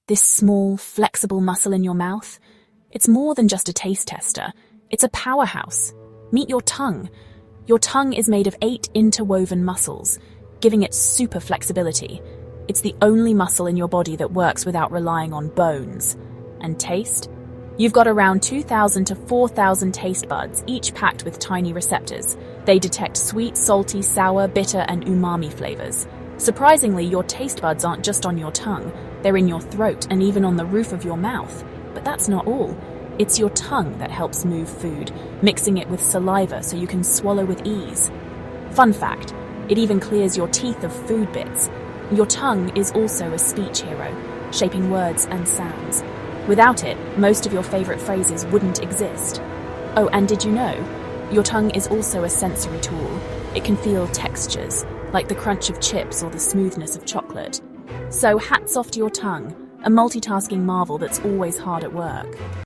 This small, flexible muscle in your mouth? It's more than just a taste tester. It's a powerhouse. Meet your tongue. Your tongue is made of 8 interwoven muscles, giving it super flexibility. It's the only muscle in your body that works without relying on bones. And taste? You've got around 2,000 to 4,000 taste buds, each packed with tiny receptors. They detect sweet, salty, sour, bitter, and umami flavors. Surprisingly, your taste buds aren't just on your tongue. They're in your throat and even on the roof of your mouth. But that's not all. It's your tongue that helps move food, mixing it with saliva so you can swallow with ease. Fun fact, it even clears your teeth of food bits. Your tongue is also a speech hero, shaping words and sounds. Without it, most of your favorite phrases wouldn't exist. Oh, and did you know? Your tongue is also a sensory tool. It can feel textures, like the crunch of chips or the smoothness of chocolate. So hats off to your tongue, a multitasking marvel that's always hard at work.